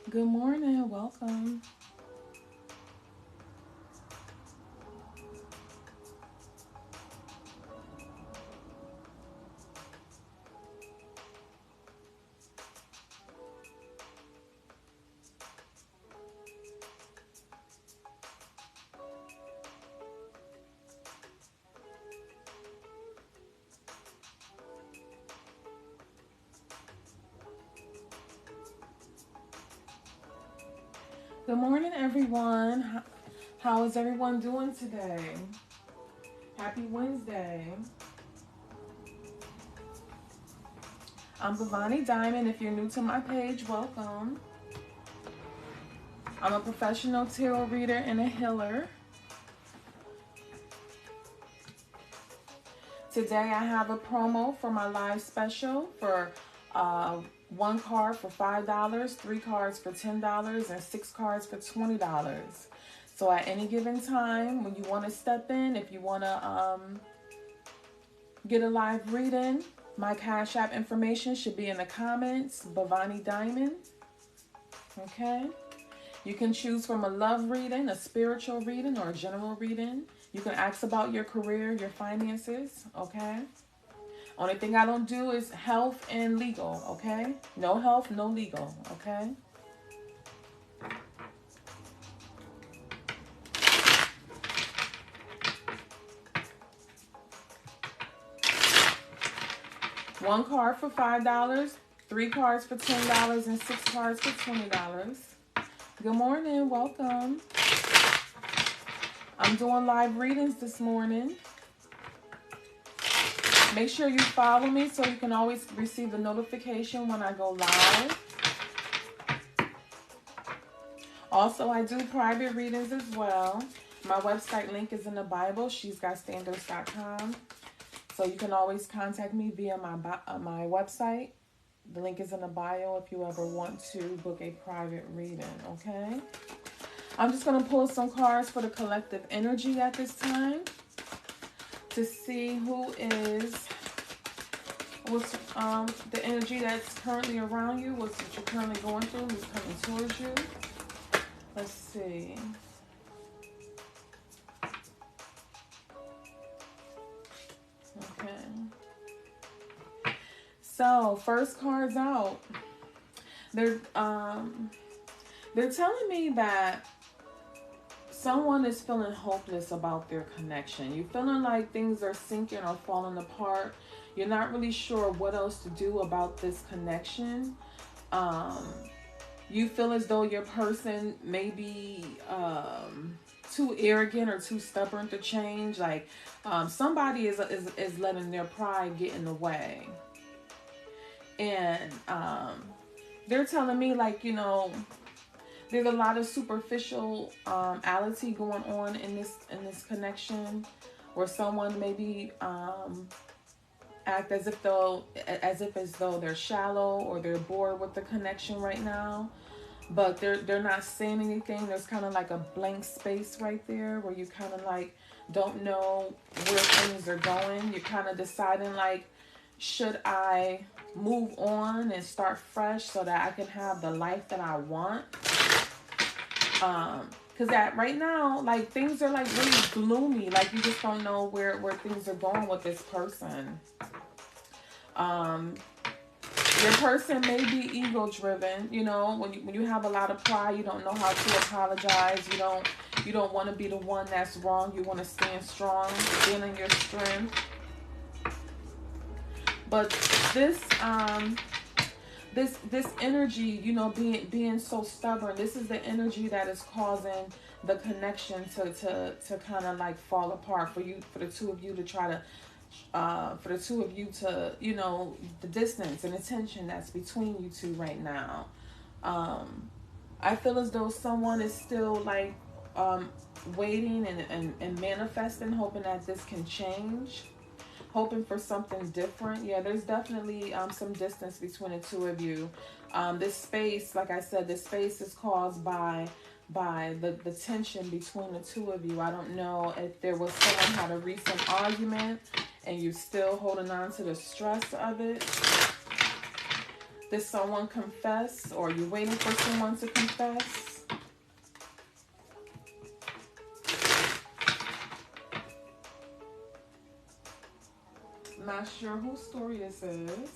Good morning. Welcome. Good morning, everyone. How is everyone doing today? Happy Wednesday. I'm BhaVani Diamond. If you're new to my page, welcome. I'm a professional tarot reader and a healer. Today I have a promo for my live special for one card for $5, three cards for $10, and six cards for $20. So at any given time, when you want to step in, if you want to get a live reading, my Cash App information should be in the comments. BhaVani Diamond. Okay. You can choose from a love reading, a spiritual reading, or a general reading. You can ask about your career, your finances. Okay. Only thing I don't do is health and legal. Okay. No health, no legal. Okay. One card for $5, three cards for $10, and six cards for $20. Good morning. Welcome. I'm doing live readings this morning. Make sure you follow me so you can always receive the notification when I go live. Also, I do private readings as well. My website link is in the Bible, shesgotstandards.com. So you can always contact me via my website. The link is in the bio if you ever want to book a private reading, okay? I'm just going to pull some cards for the collective energy at this time to see what's the energy that's currently around you, what you're currently going through, who's coming towards you. Let's see. Okay. So, first card's out. They're telling me that someone is feeling hopeless about their connection. You're feeling like things are sinking or falling apart. You're not really sure what else to do about this connection. You feel as though your person may be too arrogant or too stubborn to change. Like somebody is letting their pride get in the way. And they're telling me, like, you know, there's a lot of superficiality going on in this connection, where someone maybe act as though they're shallow or they're bored with the connection right now, but they're not saying anything. There's kind of like a blank space right there where you kind of like don't know where things are going. You're kind of deciding, like, should I move on and start fresh so that I can have the life that I want? Because right now, like, things are like really gloomy. Like, you just don't know where things are going with this person. Your person may be ego driven. You know, when you have a lot of pride, you don't know how to apologize. You don't want to be the one that's wrong. You want to stand strong, stand in your strength. But this energy, you know, being so stubborn, this is the energy that is causing the connection to kind of like fall apart, for the two of you to try to you know, the distance and the tension that's between you two right now. I feel as though someone is still like waiting and manifesting, hoping that this can change, hoping for something different. Yeah, there's definitely some distance between the two of you. This space, like I said, this space is caused by the tension between the two of you. I don't know if there was someone had a recent argument and you're still holding on to the stress of it. Did someone confess, or you're waiting for someone to confess? Not sure whose story this is.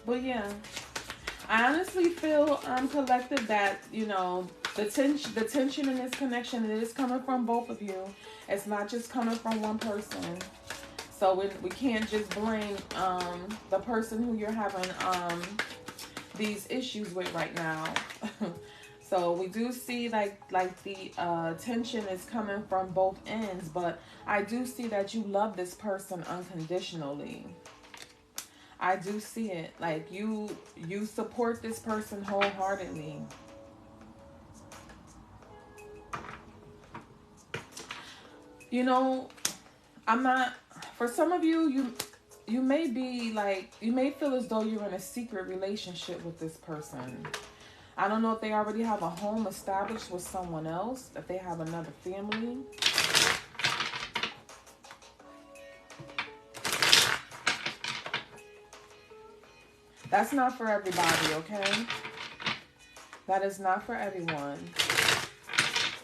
But yeah, I honestly feel collective that, you know, the tension in this connection, it is coming from both of you. It's not just coming from one person. So we can't just blame the person who you're having these issues with right now. So we do see like the tension is coming from both ends, but I do see that you love this person unconditionally. I do see it. Like you support this person wholeheartedly. You know, for some of you, you may be like, you may feel as though you're in a secret relationship with this person. I don't know if they already have a home established with someone else, if they have another family. That's not for everybody, okay? That is not for everyone.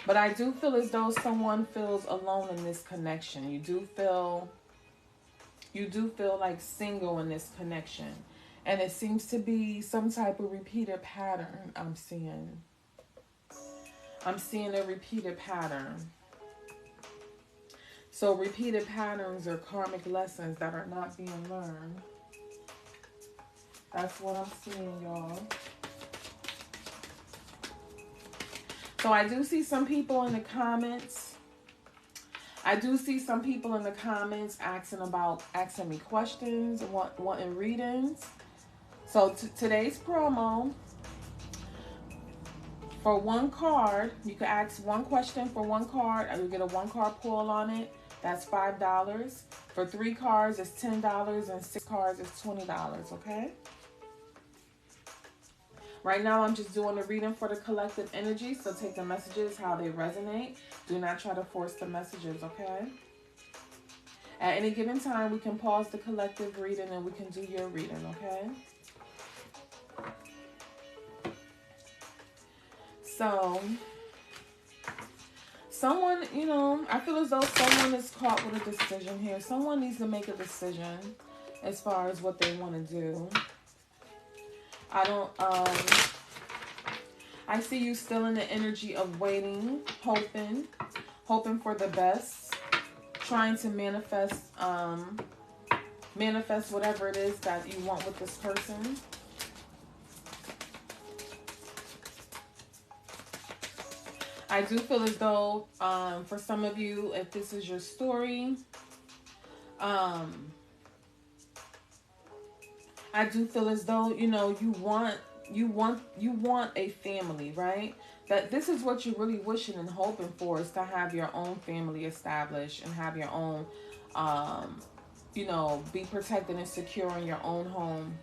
But I do feel as though someone feels alone in this connection. You do feel like single in this connection. And it seems to be some type of repeated pattern I'm seeing. I'm seeing a repeated pattern. So repeated patterns are karmic lessons that are not being learned. That's what I'm seeing, y'all. So I do see some people in the comments. I do see some people in the comments asking me questions, wanting readings. So today's promo, for one card, you can ask one question for one card, and you get a one card pull on it. That's $5. For 3 cards, it's $10, and 6 cards is $20. Okay. Right now, I'm just doing a reading for the collective energy, so take the messages how they resonate. Do not try to force the messages, okay? At any given time, we can pause the collective reading and we can do your reading, okay? So, someone, you know, I feel as though someone is caught with a decision here. Someone needs to make a decision as far as what they want to do. I see you still in the energy of waiting, hoping for the best, trying to manifest whatever it is that you want with this person. I do feel as though, for some of you, if this is your story, I do feel as though, you know, you want a family, right? That this is what you're really wishing and hoping for, is to have your own family established and have your own, you know, be protected and secure in your own home.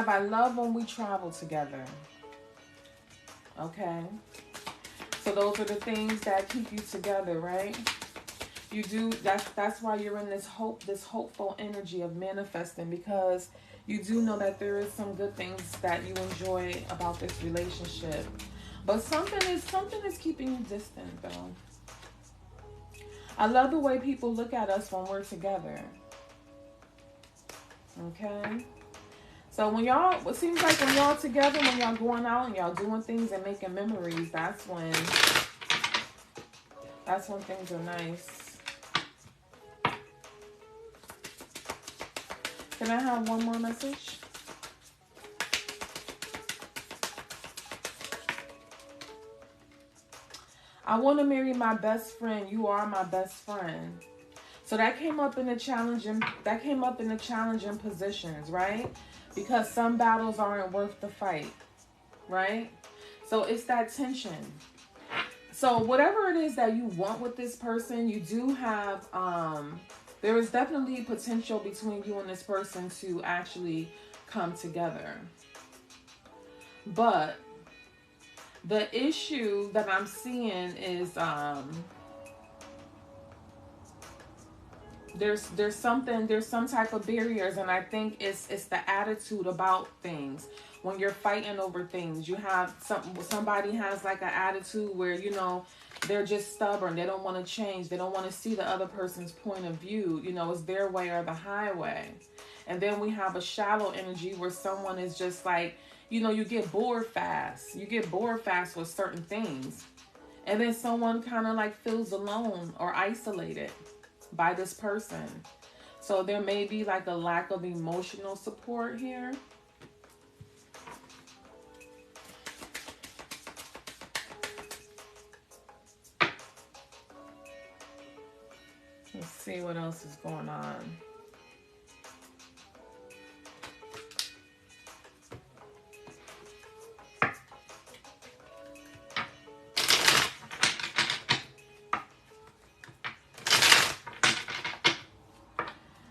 I love when we travel together. Okay. So those are the things that keep you together, right? You do, that's why you're in this hopeful energy of manifesting, because you do know that there is some good things that you enjoy about this relationship. But something is keeping you distant, though. I love the way people look at us when we're together. Okay? So when y'all, it seems like when y'all together, when y'all going out and y'all doing things and making memories, that's when things are nice. Can I have one more message? I want to marry my best friend. You are my best friend. So that came up in the challenging positions, right? Because some battles aren't worth the fight, right? So it's that tension. So whatever it is that you want with this person, you do have, there is definitely potential between you and this person to actually come together. But the issue that I'm seeing is there's some type of barriers, and I think it's the attitude about things. When you're fighting over things, you have somebody has like an attitude where, you know, they're just stubborn. They don't want to change. They don't want to see the other person's point of view. You know, it's their way or the highway. And then we have a shallow energy where someone is just like, you know, you get bored fast. You get bored fast with certain things. And then someone kind of like feels alone or isolated by this person. So there may be like a lack of emotional support here. Let's see what else is going on.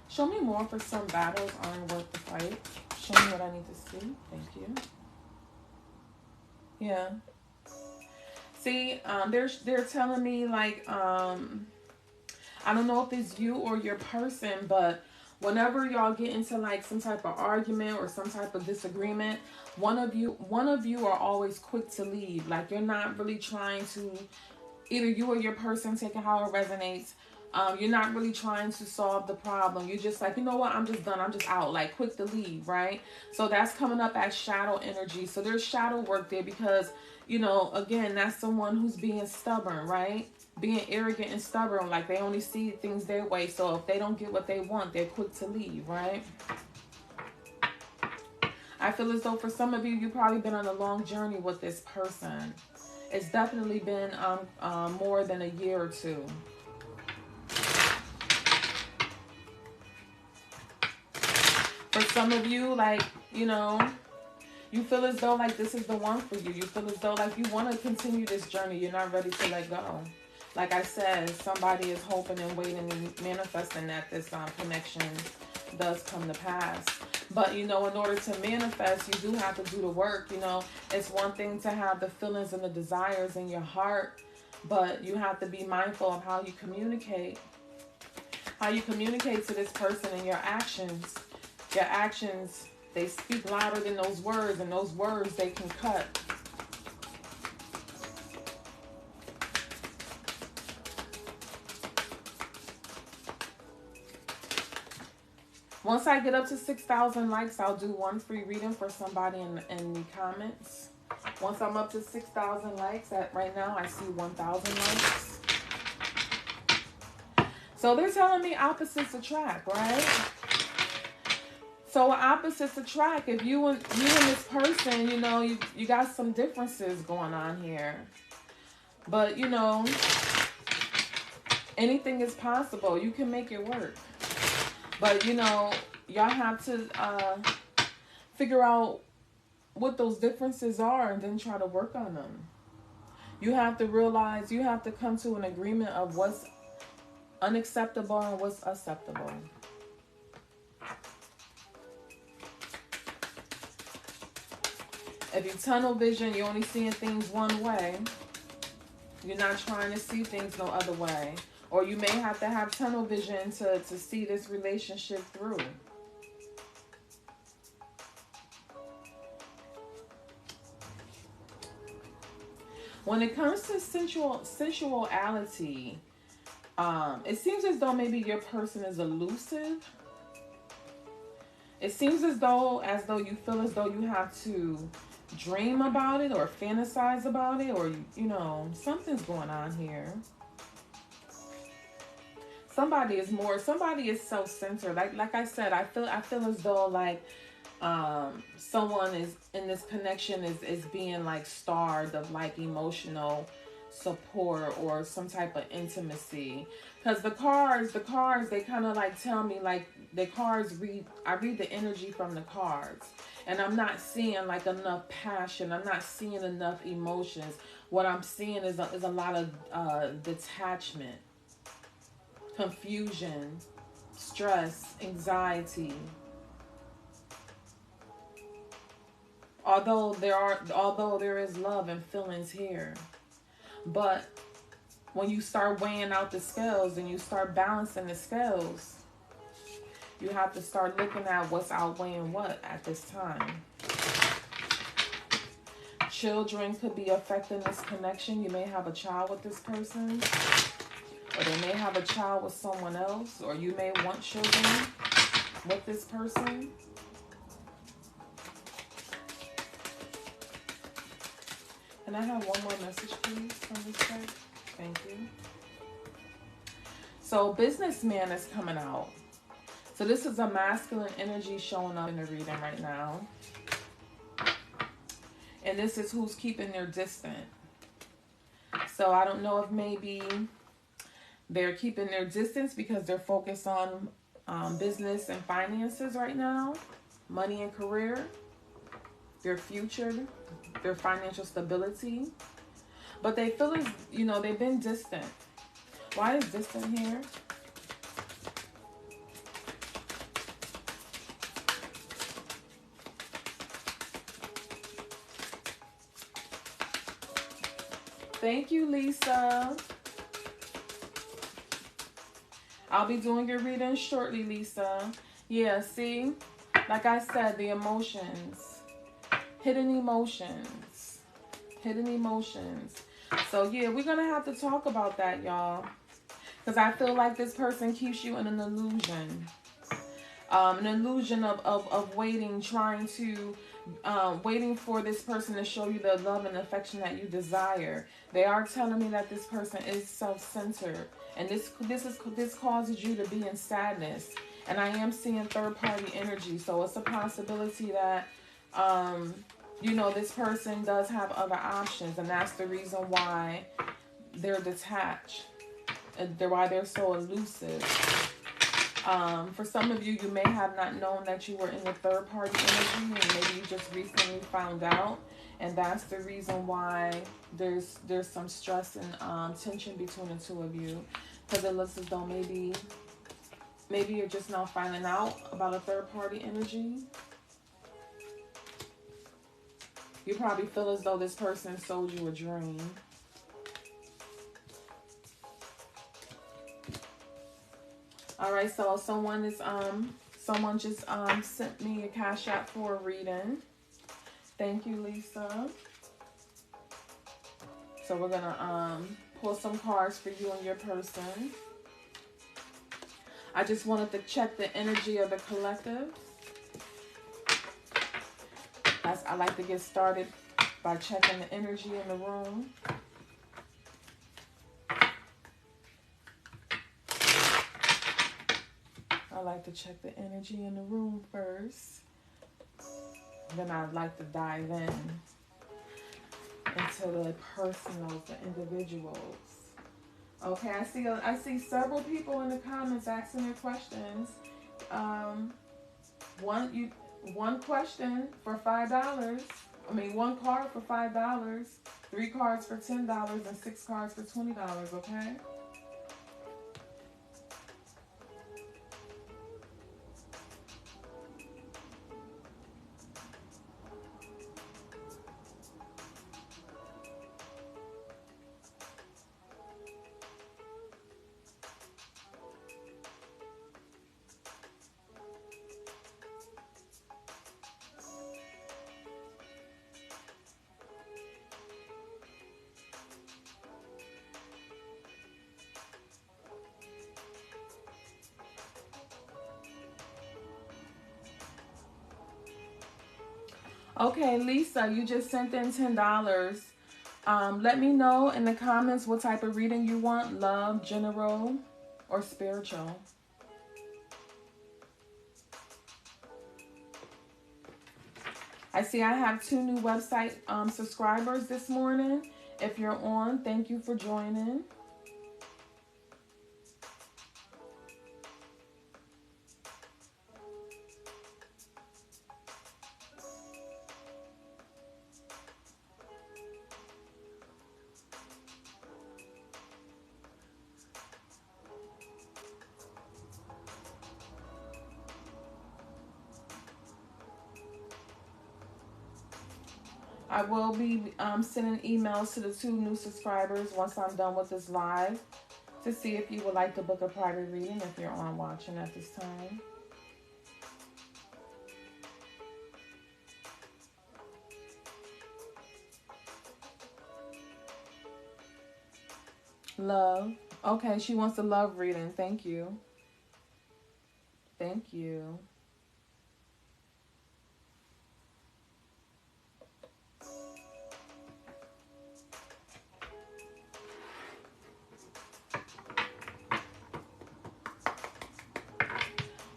Show me more for some battles aren't worth the fight. Show me what I need to see. Thank you. Yeah. See, they're telling me like, I don't know if it's you or your person, but whenever y'all get into like some type of argument or some type of disagreement, one of you are always quick to leave. Like you're not really trying to, either you or your person, take it how it resonates. You're not really trying to solve the problem. You're just like, you know what, I'm just done. I'm just out, like quick to leave, right? So that's coming up as shadow energy. So there's shadow work there because, you know, again, that's someone who's being stubborn, right? Being arrogant and stubborn, like they only see things their way. So if they don't get what they want, they're quick to leave, right? I feel as though for some of you, you've probably been on a long journey with this person. It's definitely been more than a year or two. For some of you, like, you know, you feel as though like this is the one for you. You feel as though like you want to continue this journey. You're not ready to let go. Like I said, somebody is hoping and waiting and manifesting that this connection does come to pass. But, you know, in order to manifest, you do have to do the work. You know, it's one thing to have the feelings and the desires in your heart, but you have to be mindful of how you communicate. How you communicate to this person and your actions. Your actions, they speak louder than those words, and those words, they can cut. Once I get up to 6,000 likes, I'll do one free reading for somebody in the comments. Once I'm up to 6,000 likes, right now I see 1,000 likes. So they're telling me opposites attract, right? So opposites attract. If you and this person, you know, you got some differences going on here. But, you know, anything is possible. You can make it work. But, you know, y'all have to figure out what those differences are and then try to work on them. You have to realize, you have to come to an agreement of what's unacceptable and what's acceptable. If you tunnel vision, you're only seeing things one way. You're not trying to see things no other way. Or you may have to have tunnel vision to see this relationship through. When it comes to sensuality, it seems as though maybe your person is elusive. It seems as though you feel as though you have to dream about it or fantasize about it, or, you know, something's going on here. Somebody is self-centered. Like I said, I feel as though like someone is in this connection is being like starved of like emotional support or some type of intimacy. Because the cards, they kind of like tell me, like, the cards I read the energy from the cards. And I'm not seeing like enough passion. I'm not seeing enough emotions. What I'm seeing is a lot of detachment, confusion, stress, anxiety. Although there is love and feelings here, but when you start weighing out the scales and you start balancing the scales, you have to start looking at what's outweighing what at this time. Children could be affecting this connection. You may have a child with this person, or they may have a child with someone else, or you may want children with this person. Can I have one more message, please, from this deck? Thank you. So, businessman is coming out. So, this is a masculine energy showing up in the reading right now. And this is who's keeping their distance. So, I don't know if maybe they're keeping their distance because they're focused on business and finances right now, money and career, their future, their financial stability. But they feel as, they've been distant. Why is distant here? Thank you, Lisa. I'll be doing your reading shortly, Lisa. Yeah, see? Like I said, the emotions. Hidden emotions. Hidden emotions. So, yeah, we're going to have to talk about that, y'all. Because I feel like this person keeps you in an illusion. An illusion of waiting, waiting for this person to show you the love and affection that you desire. They are telling me that this person is self-centered. And this causes you to be in sadness. And I am seeing third-party energy. So it's a possibility that, this person does have other options. And that's the reason why they're detached. Why they're so elusive. For some of you, you may have not known that you were in the third-party energy. And maybe you just recently found out. And that's the reason why there's some stress and tension between the two of you. Because it looks as though maybe you're just now finding out about a third-party energy. You probably feel as though this person sold you a dream. All right, so someone just sent me a Cash App for a reading. Thank you, Lisa. So we're gonna pull some cards for you and your person. I just wanted to check the energy of the collective. I like to get started by checking the energy in the room. I like to check the energy in the room first. Then I'd like to dive in into the personals, the individuals. Okay, I see several people in the comments asking their questions. One question for $5. One card for $5, 3 cards for $10, and 6 cards for $20. Okay. Okay, Lisa, you just sent in $10. Let me know in the comments what type of reading you want. Love, general, or spiritual. I see I have 2 new website subscribers this morning. If you're on, thank you for joining. I will be sending emails to the 2 new subscribers once I'm done with this live to see if you would like to book a private reading if you're on watching at this time. Love. Okay, she wants a love reading. Thank you. Thank you.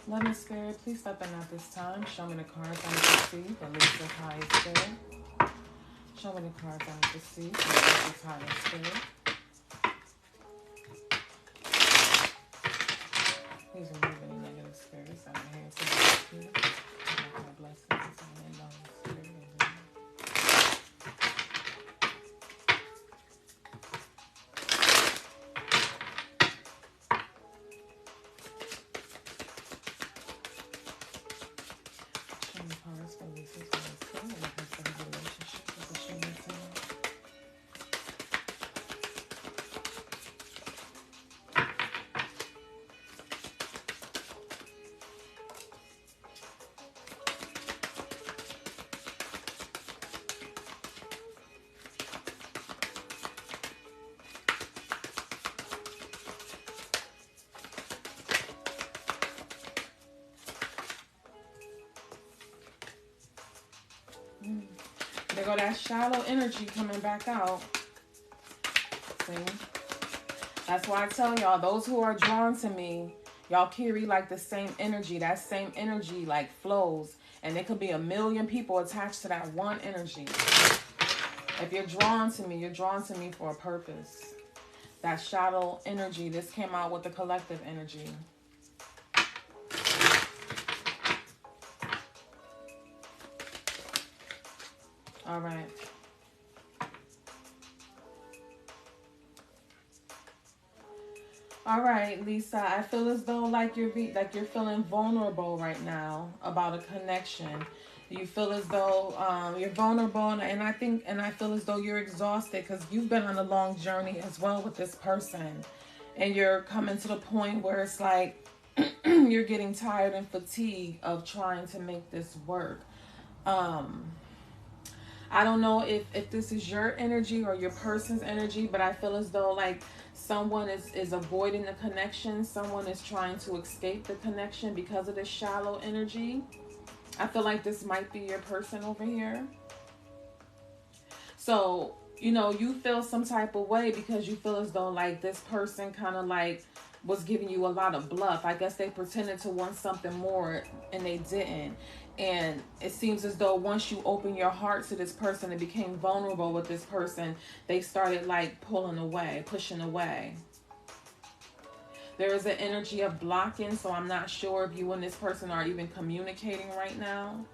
Loving Spirit, please step in at this time. Show me the cards I need to see. The least of highest spirit. Show me the cards I need to see. The least of highest spirit. Please remove any negative spirits out of here. So you my blessings and in the spirit. Show me cards for least of highest spirit when it comes to the relationship with the human being. There go that shallow energy coming back out. See? That's why I tell y'all, those who are drawn to me, y'all carry like the same energy. That same energy like flows. And there could be a million people attached to that one energy. If you're drawn to me, you're drawn to me for a purpose. That shadow energy, this came out with the collective energy. All right. All right, Lisa. I feel as though like you're feeling vulnerable right now about a connection. You feel as though you're vulnerable, and I feel as though you're exhausted because you've been on a long journey as well with this person, and you're coming to the point where it's like you're getting tired and fatigued of trying to make this work. I don't know if this is your energy or your person's energy, but I feel as though like someone is avoiding the connection. Someone is trying to escape the connection because of this shallow energy. I feel like this might be your person over here. So, you know, you feel some type of way because you feel as though like this person kind of like was giving you a lot of bluff. I guess they pretended to want something more and they didn't. And it seems as though once you open your heart to this person and became vulnerable with this person, they started like pulling away, pushing away. There is an energy of blocking, so I'm not sure if you and this person are even communicating right now.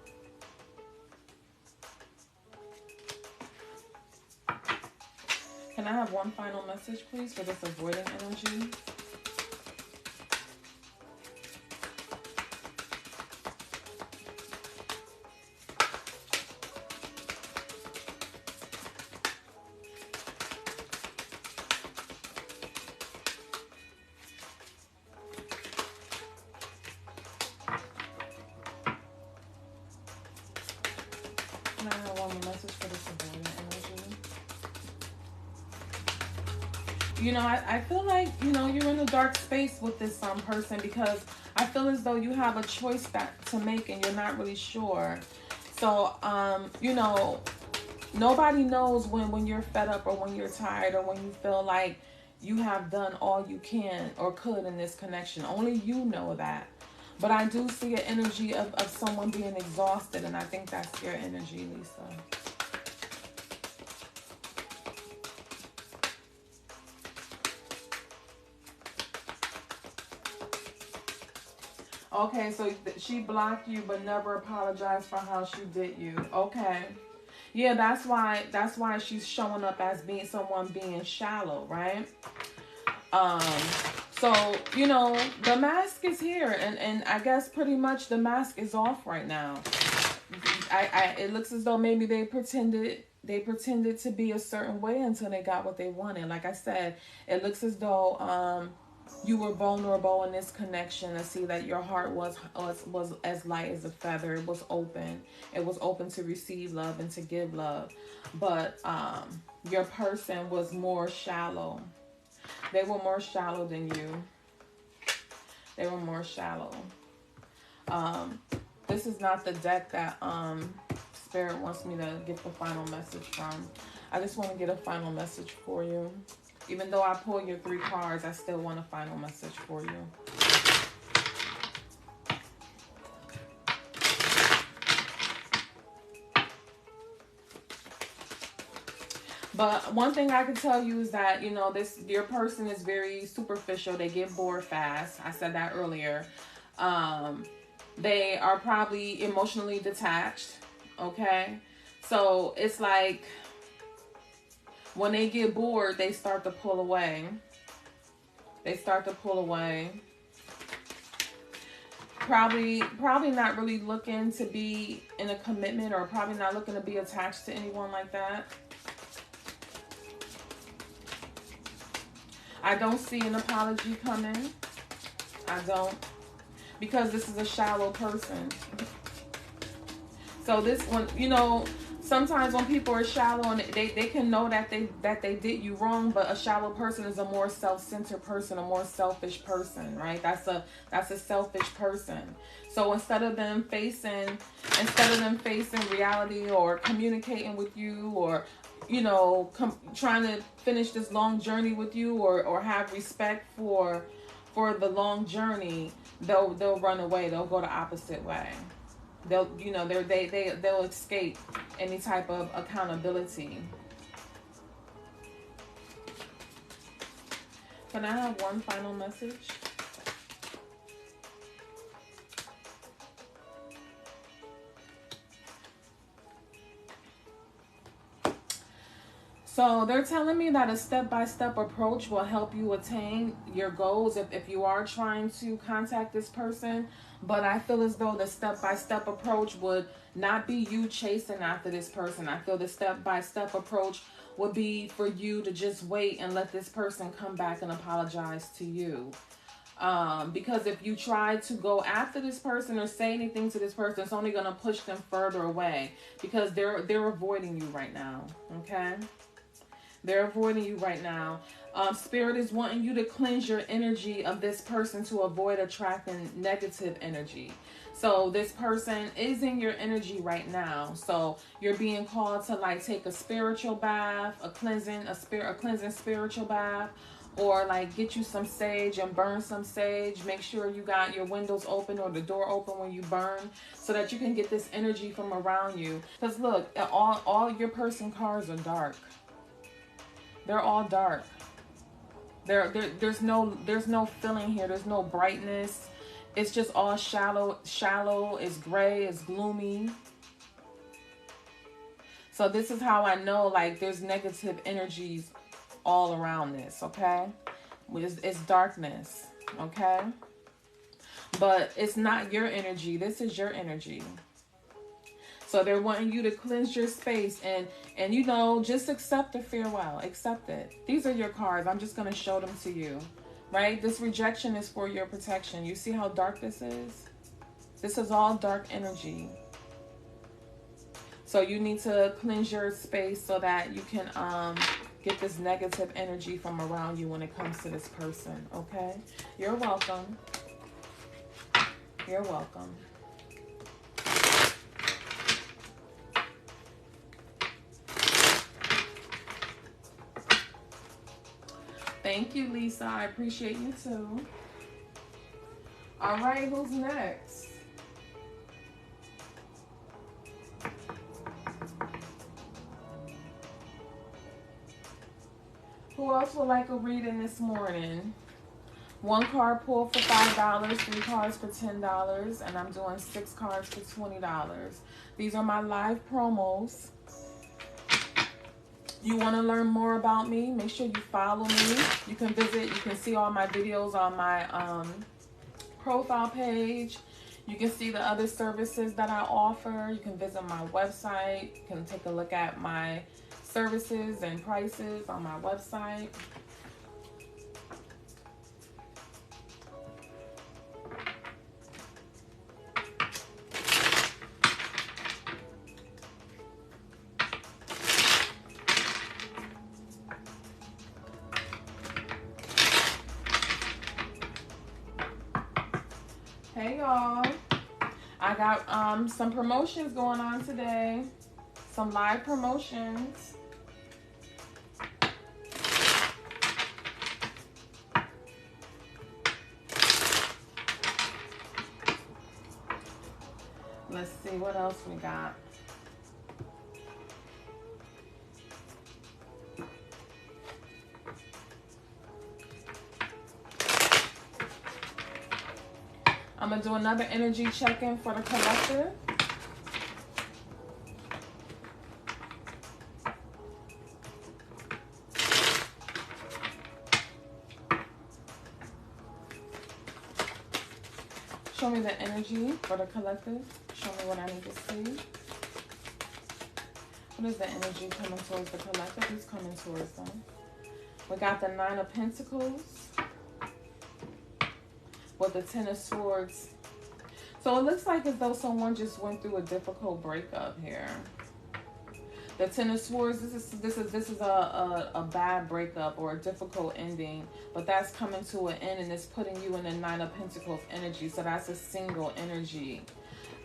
Can I have one final message, please, for this avoiding energy? Can I have one more message for this avoiding energy? You know, I feel like, you know, you're in a dark space with this person because I feel as though you have a choice to make and you're not really sure. So, you know, nobody knows when you're fed up or when you're tired or when you feel like you have done all you can or could in this connection. Only you know that. But I do see an energy of someone being exhausted, and I think that's your energy, Lisa. Okay, so she blocked you but never apologized for how she did you. Okay. Yeah, that's why she's showing up as being someone being shallow, right? So, you know, the mask is here, and I guess pretty much the mask is off right now. It looks as though maybe they pretended to be a certain way until they got what they wanted. Like I said, it looks as though you were vulnerable in this connection to see that your heart was as light as a feather. It was open. It was open to receive love and to give love. But your person was more shallow. They were more shallow than you. They were more shallow. This is not the deck that Spirit wants me to get the final message from. I just want to get a final message for you. Even though I pull your 3 cards, I still want a final message for you. But one thing I can tell you is that, you know, your person is very superficial. They get bored fast. I said that earlier. They are probably emotionally detached. Okay? So it's like when they get bored, they start to pull away. They start to pull away. Probably not really looking to be in a commitment, or probably not looking to be attached to anyone like that. I don't see an apology coming. I don't. Because this is a shallow person. So this one, you know, sometimes when people are shallow and they can know that they did you wrong, but a shallow person is a more self-centered person, a more selfish person, right? That's a selfish person. So instead of them facing reality or communicating with you, or you know, trying to finish this long journey with you, or have respect for the long journey, they'll run away. They'll go the opposite way. They'll escape any type of accountability. Can I have one final message? So they're telling me that a step-by-step approach will help you attain your goals if you are trying to contact this person. But I feel as though the step-by-step approach would not be you chasing after this person. I feel the step-by-step approach would be for you to just wait and let this person come back and apologize to you. Because if you try to go after this person or say anything to this person, it's only going to push them further away, because they're avoiding you right now. Okay? They're avoiding you right now. Spirit is wanting you to cleanse your energy of this person to avoid attracting negative energy. So this person is in your energy right now. So you're being called to like take a spiritual bath, a cleansing spiritual bath, or like get you some sage and burn some sage. Make sure you got your windows open or the door open when you burn, so that you can get this energy from around you. Because look, all your person cards are dark. They're all dark. There's no feeling here. There's no brightness. It's just all shallow. It's gray. It's gloomy. So this is how I know, like, there's negative energies all around this. Okay, it's darkness. Okay, but it's not your energy. This is your energy. So they're wanting you to cleanse your space and you know, just accept the farewell. Accept it. These are your cards. I'm just going to show them to you, right? This rejection is for your protection. You see how dark this is? This is all dark energy. So you need to cleanse your space so that you can get this negative energy from around you when it comes to this person, okay? You're welcome. You're welcome. Thank you, Lisa. I appreciate you too. All right, who's next? Who else would like a reading this morning? 1 card pull for $5, 3 cards for $10, and I'm doing 6 cards for $20. These are my live promos. You want to learn more about me, make sure you follow me. You can see all my videos on my profile page. You can see the other services that I offer. You can visit my website. You can take a look at my services and prices on my website. Hey y'all, I got some promotions going on today, some live promotions. Let's see what else we got. I'm going to do another energy check-in for the collective. Show me the energy for the collective. Show me what I need to see. What is the energy coming towards the collective? Who's coming towards them? We got the Nine of Pentacles with the Ten of Swords. So it looks like as though someone just went through a difficult breakup here. The Ten of Swords, this is a bad breakup or a difficult ending, but that's coming to an end and it's putting you in the Nine of Pentacles energy. So that's a single energy.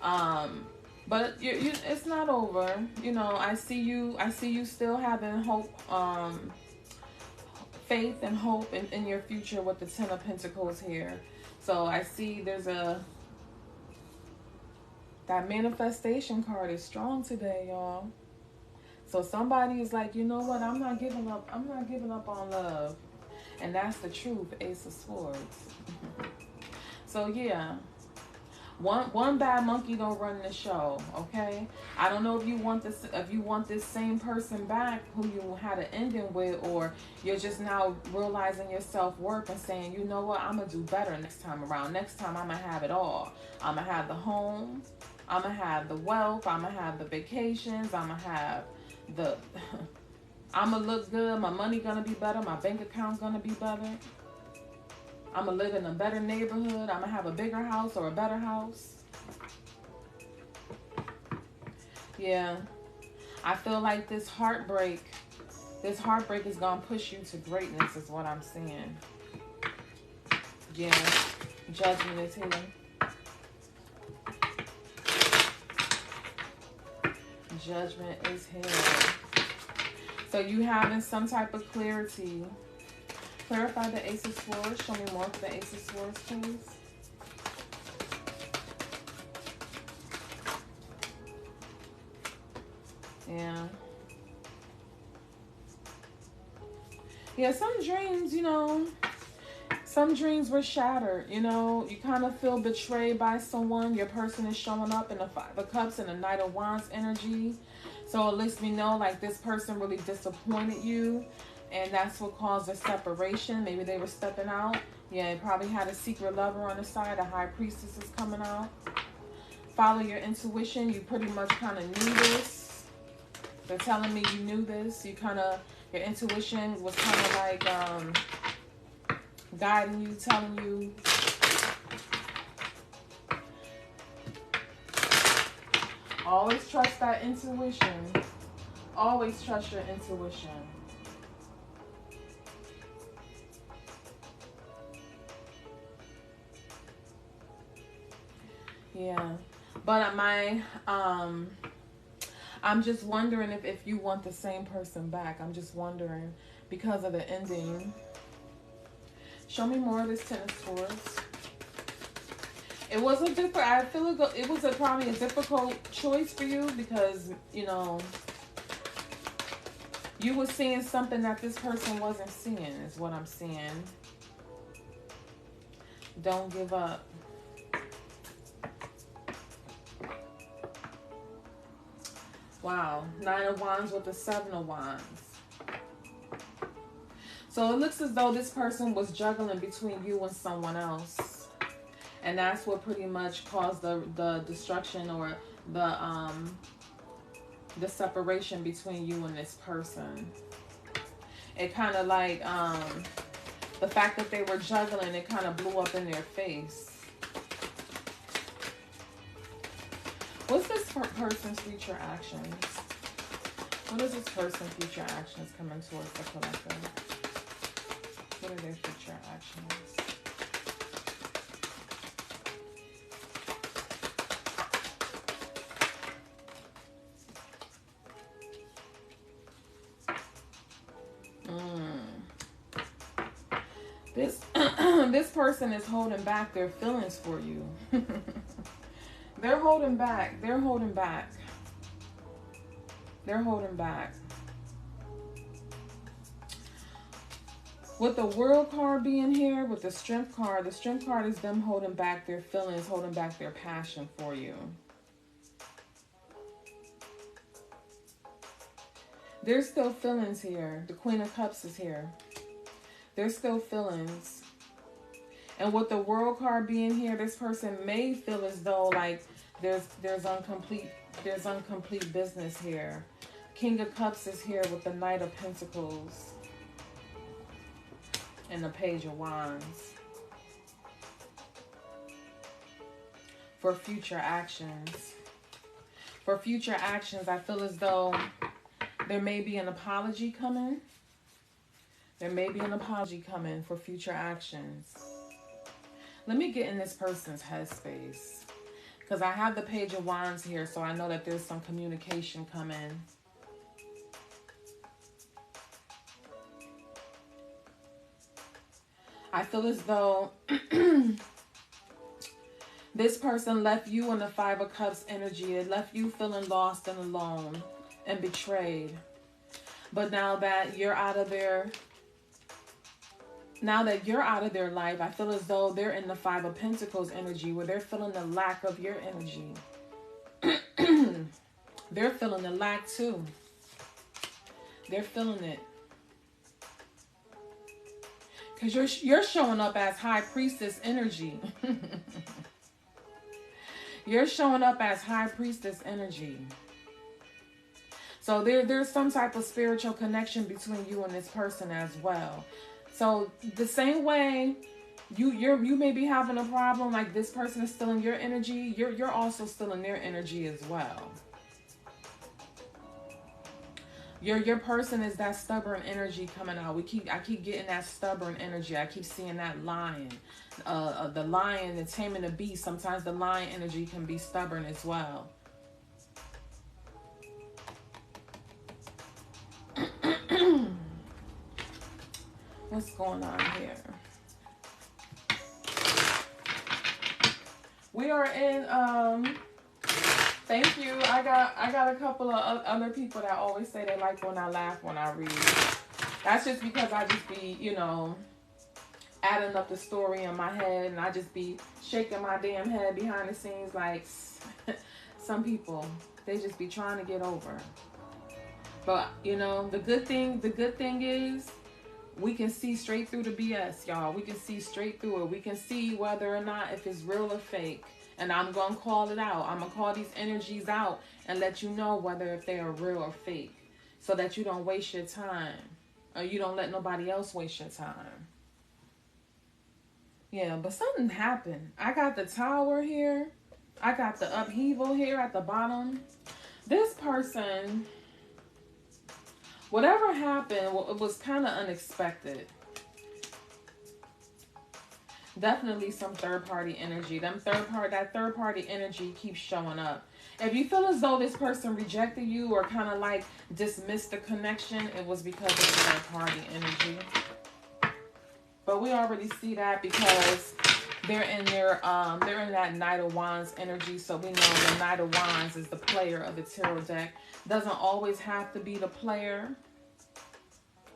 But it's not over. You know, I see you still having hope, faith and hope in your future with the Ten of Pentacles here. So I see there's that manifestation card is strong today, y'all. So somebody is like, you know what? I'm not giving up. I'm not giving up on love. And that's the truth, Ace of Swords. So yeah, one bad monkey don't run the show, okay? I don't know if you want this same person back who you had an ending with, or you're just now realizing your self-worth and saying, you know what, I'm gonna do better next time around. Next time I'm gonna have it all. I'm gonna have the home, I'm gonna have the wealth, I'm gonna have the vacations, I'm gonna have the I'm gonna look good, my money gonna be better, my bank account's gonna be better. I'm going to live in a better neighborhood. I'm going to have a bigger house or a better house. Yeah. I feel like this heartbreak is going to push you to greatness is what I'm seeing. Yeah. Judgment is here. Judgment is here. So you having some type of clarity. Clarify the Ace of Swords. Show me more for the Ace of Swords, please. Yeah. Yeah, some dreams, you know, some dreams were shattered. You know, you kind of feel betrayed by someone. Your person is showing up in the Five of Cups and the Knight of Wands energy. So it lets me know like this person really disappointed you. And that's what caused a separation. Maybe they were stepping out. Yeah, probably had a secret lover on the side. A high priestess is coming out. Follow your intuition. You pretty much kind of knew this. They're telling me you knew this. You kind of, your intuition was kind of like guiding you, telling you. Always trust that intuition. Always trust your intuition. Yeah, but I'm just wondering if you want the same person back. I'm just wondering because of the ending. Show me more of this Ten of Swords. It was a different, I feel like it was probably a difficult choice for you because, you know, you were seeing something that this person wasn't seeing is what I'm seeing. Don't give up. Wow, Nine of Wands with the Seven of Wands. So it looks as though this person was juggling between you and someone else. And that's what pretty much caused the destruction or the separation between you and this person. It kind of like the fact that they were juggling, it kind of blew up in their face. What's this person's future actions? What is this person's future actions coming towards the collective? What are their future actions? This person is holding back their feelings for you. They're holding back. They're holding back. They're holding back. With the World card being here, with the Strength card is them holding back their feelings, holding back their passion for you. There's still feelings here. The Queen of Cups is here. There's still feelings. And with the World card being here, this person may feel as though like there's incomplete business here. King of Cups is here with the Knight of Pentacles and the Page of Wands. For future actions. For future actions, I feel as though there may be an apology coming. There may be an apology coming for future actions. Let me get in this person's headspace. Because I have the Page of Wands here, so I know that there's some communication coming. I feel as though this person left you in the Five of Cups energy. It left you feeling lost and alone and betrayed. But now that you're out of their life, I feel as though they're in the Five of Pentacles energy where they're feeling the lack of your energy. They're feeling the lack too. They're feeling it. Because you're showing up as High Priestess energy. You're showing up as High Priestess energy. So there's some type of spiritual connection between you and this person as well. So the same way you may be having a problem, like this person is stealing your energy, you're also stealing their energy as well. Your person is that stubborn energy coming out. I keep getting that stubborn energy. I keep seeing that lion. The lion and taming the beast. Sometimes the lion energy can be stubborn as well. What's going on here? We are in thank you. I got a couple of other people that always say they like when I laugh when I read. That's just because I just be, you know, adding up the story in my head, and I just be shaking my damn head behind the scenes like some people, they just be trying to get over. But, you know, the good thing is we can see straight through the BS, y'all. We can see straight through it. We can see whether or not if it's real or fake. And I'm going to call it out. I'm going to call these energies out and let you know whether if they are real or fake. So that you don't waste your time. Or you don't let nobody else waste your time. Yeah, but something happened. I got the Tower here. I got the upheaval here at the bottom. This person, whatever happened, it was kind of unexpected. Definitely some third-party energy. That third-party energy keeps showing up. If you feel as though this person rejected you or kind of like dismissed the connection, it was because of the third-party energy. But we already see that because they're in that Knight of Wands energy. So we know the Knight of Wands is the player of the tarot deck. Doesn't always have to be the player,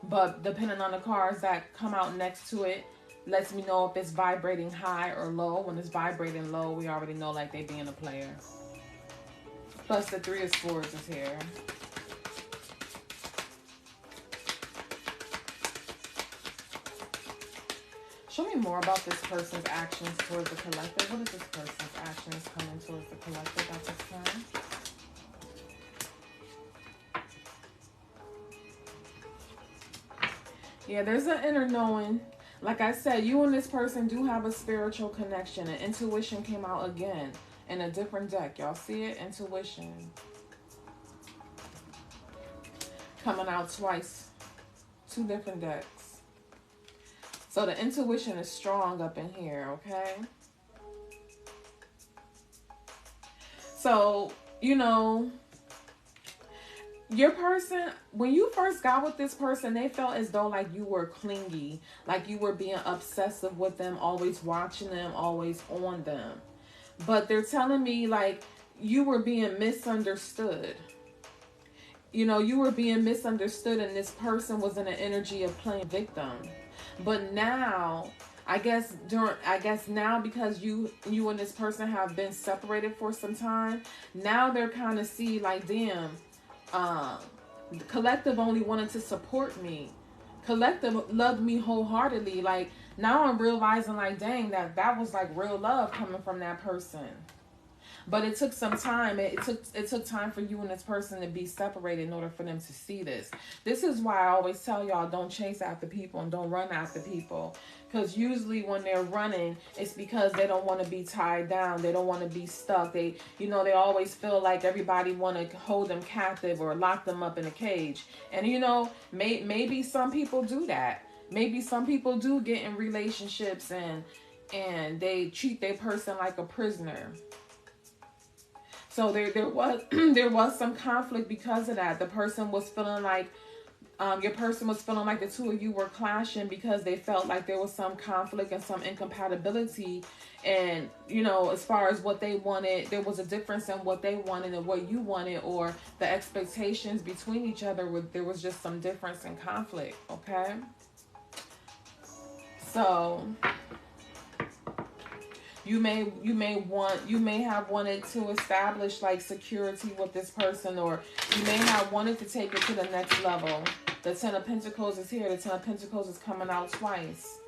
but depending on the cards that come out next to it, lets me know if it's vibrating high or low. When it's vibrating low, we already know like they being a player. Plus the Three of Swords is here. Show me me more about this person's actions towards the collective. What is this person's actions coming towards the collective at this time? Yeah, there's an inner knowing. Like I said, you and this person do have a spiritual connection. And intuition came out again in a different deck. Y'all see it? Intuition. Coming out twice. 2 different decks. So the intuition is strong up in here, okay? So, you know, your person, when you first got with this person, they felt as though like you were clingy, like you were being obsessive with them, always watching them, always on them. But they're telling me like you were being misunderstood. You know, you were being misunderstood, and this person was in an energy of playing victim. But now, I guess now because you and this person have been separated for some time, now they're kind of see like, damn, the collective only wanted to support me. Collective loved me wholeheartedly. Like, now I'm realizing like, dang, that was like real love coming from that person. But it took some time. It took time for you and this person to be separated in order for them to see this. This is why I always tell y'all, don't chase after people and don't run after people. Because usually when they're running, it's because they don't want to be tied down. They don't want to be stuck. They always feel like everybody want to hold them captive or lock them up in a cage. And maybe some people do that. Maybe some people do get in relationships and they treat their person like a prisoner. So there was some conflict because of that. The person was feeling like, your person was feeling like the two of you were clashing because they felt like there was some conflict and some incompatibility. And, as far as what they wanted, there was a difference in what they wanted and what you wanted, or the expectations between each other. There was just some difference in conflict, okay? So you may have wanted to establish like security with this person, or you may have wanted to take it to the next level. The 10 of Pentacles is here. The 10 of Pentacles is coming out twice,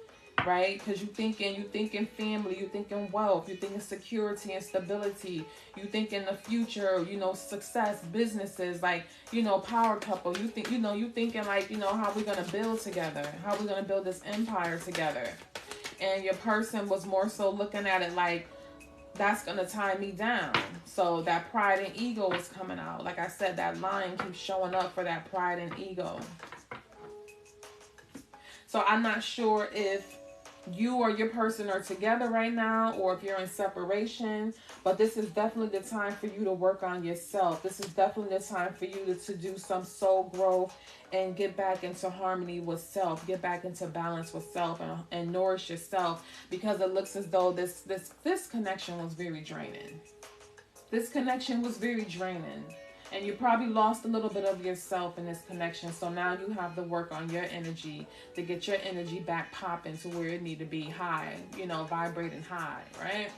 right? Because you thinking family, you thinking wealth, you thinking security and stability, you thinking the future, success, businesses, like, power couple. You thinking like, how we gonna build together, how we gonna build this empire together. And your person was more so looking at it like, that's going to tie me down. So that pride and ego is coming out. Like I said, that line keeps showing up for that pride and ego. So I'm not sure if you or your person are together right now, or if you're in separation, but this is definitely the time for you to work on yourself. This is definitely the time for you to do some soul growth and get back into harmony with self, get back into balance with self, and nourish yourself, because it looks as though this connection was very draining. This connection was very draining. And you probably lost a little bit of yourself in this connection. So now you have to work on your energy to get your energy back popping to where it need to be high, vibrating high, right?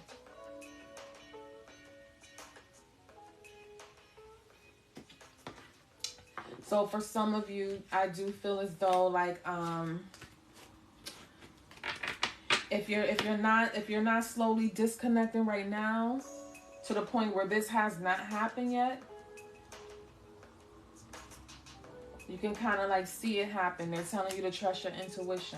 So for some of you, I do feel as though like if you're not slowly disconnecting right now to the point where this has not happened yet, you can kind of like see it happen. They're telling you to trust your intuition.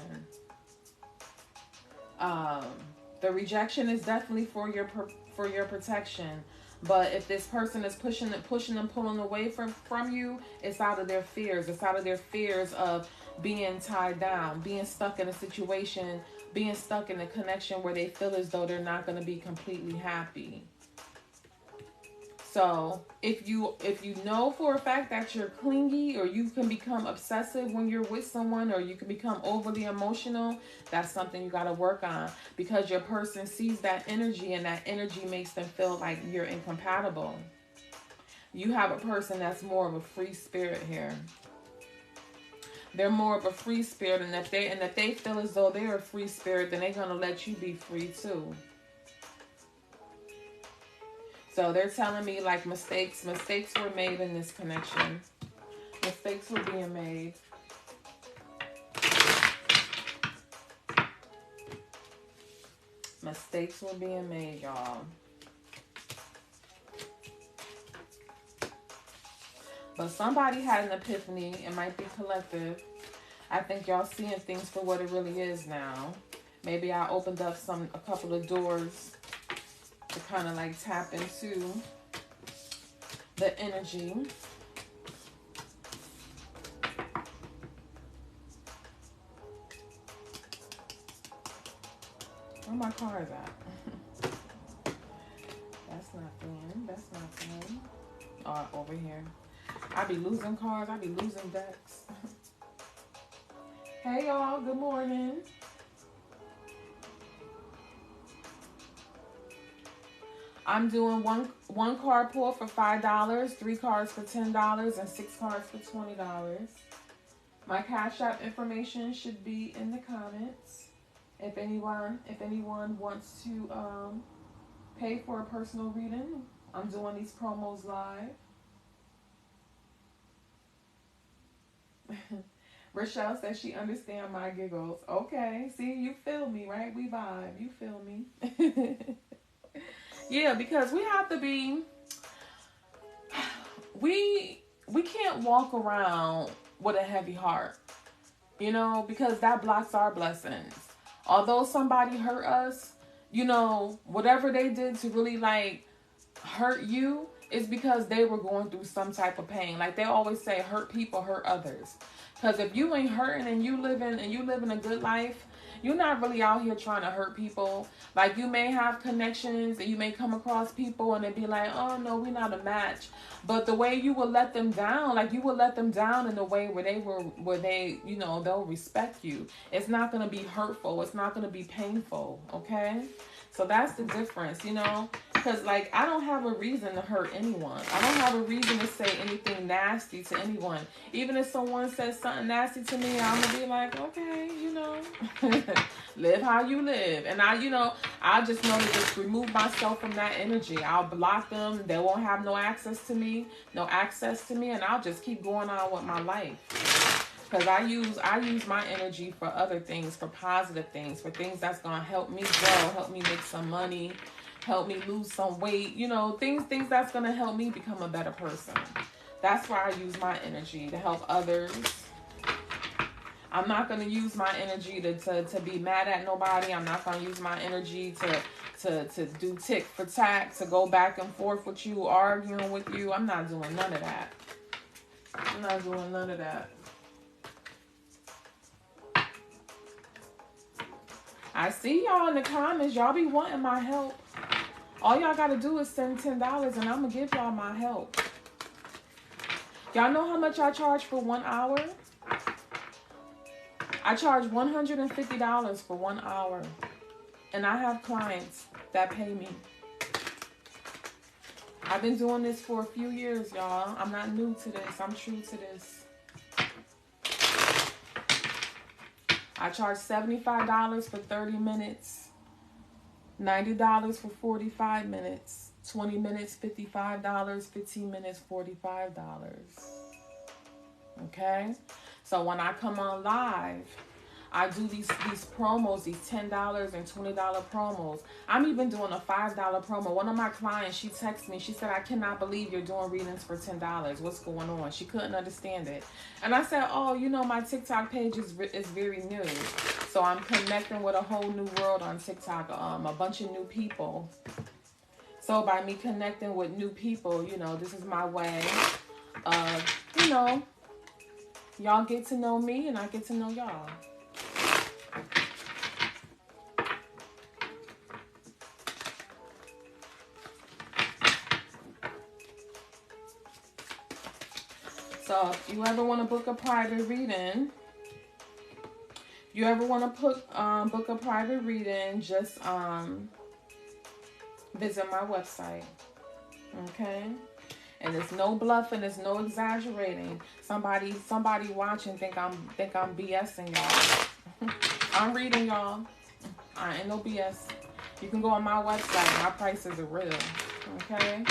The rejection is definitely for your protection. But if this person is pushing and pulling away from you, it's out of their fears. It's out of their fears of being tied down, being stuck in a situation, being stuck in a connection where they feel as though they're not going to be completely happy. So if you know for a fact that you're clingy, or you can become obsessive when you're with someone, or you can become overly emotional, that's something you got to work on, because your person sees that energy, and that energy makes them feel like you're incompatible. You have a person that's more of a free spirit here. They're more of a free spirit, and if they feel as though they're a free spirit, then they're going to let you be free too. So they're telling me like mistakes were made in this connection. Mistakes were being made. Mistakes were being made, y'all. But somebody had an epiphany. It might be collective. I think y'all seeing things for what it really is now. Maybe I opened up a couple of doors to kind of like tap into the energy. Where my cards at? That's not fun. That's not fun. Oh, over here. I be losing cards. I be losing decks. Hey, y'all. Good morning. I'm doing one card pull for $5, 3 cards for $10, and 6 cards for $20. My Cash App information should be in the comments. If anyone wants to pay for a personal reading, I'm doing these promos live. Rochelle says she understands my giggles. Okay, see, you feel me, right? We vibe. You feel me? Yeah, because we have to be. We can't walk around with a heavy heart, you know, because that blocks our blessings. Although somebody hurt us, you know, whatever they did to really like hurt you is because they were going through some type of pain. Like they always say, hurt people hurt others. Because if you ain't hurting and you living a good life, you're not really out here trying to hurt people. Like you may have connections and you may come across people and they be like, oh no, we're not a match. But the way you will let them down, like you will let them down in a way where they, you know, they'll respect you. It's not going to be hurtful. It's not going to be painful. Okay. So that's the difference, you know, because like I don't have a reason to hurt anyone. I don't have a reason to say anything nasty to anyone. Even if someone says something nasty to me, I'm going to be like, okay, you know, live how you live. And I just know to just remove myself from that energy. I'll block them. They won't have no access to me, and I'll just keep going on with my life. Because I use my energy for other things, for positive things, for things that's going to help me grow, help me make some money, help me lose some weight, you know, things that's going to help me become a better person. That's where I use my energy, to help others. I'm not going to use my energy to be mad at nobody. I'm not going to use my energy to do tick for tack, to go back and forth with you, arguing with you. I'm not doing none of that. I'm not doing none of that. I see y'all in the comments. Y'all be wanting my help. All y'all got to do is send $10 and I'm going to give y'all my help. Y'all know how much I charge for 1 hour? I charge $150 for 1 hour. And I have clients that pay me. I've been doing this for a few years, y'all. I'm not new to this. I'm true to this. I charge $75 for 30 minutes, $90 for 45 minutes, 20 minutes, $55, 15 minutes, $45. Okay? So when I come on live, I do these promos, these $10 and $20 promos. I'm even doing a $5 promo. One of my clients, she texted me. She said, I cannot believe you're doing readings for $10. What's going on? She couldn't understand it. And I said, oh, you know, my TikTok page is very new. So I'm connecting with a whole new world on TikTok, a bunch of new people. So by me connecting with new people, you know, this is my way of, you know, y'all get to know me and I get to know y'all. So if you ever want to book a private reading, book a private reading, just visit my website. Okay? And there's no bluffing, there's no exaggerating. Somebody watching think I'm BSing y'all. I'm reading y'all. I ain't no BS. You can go on my website. My prices are real. Okay?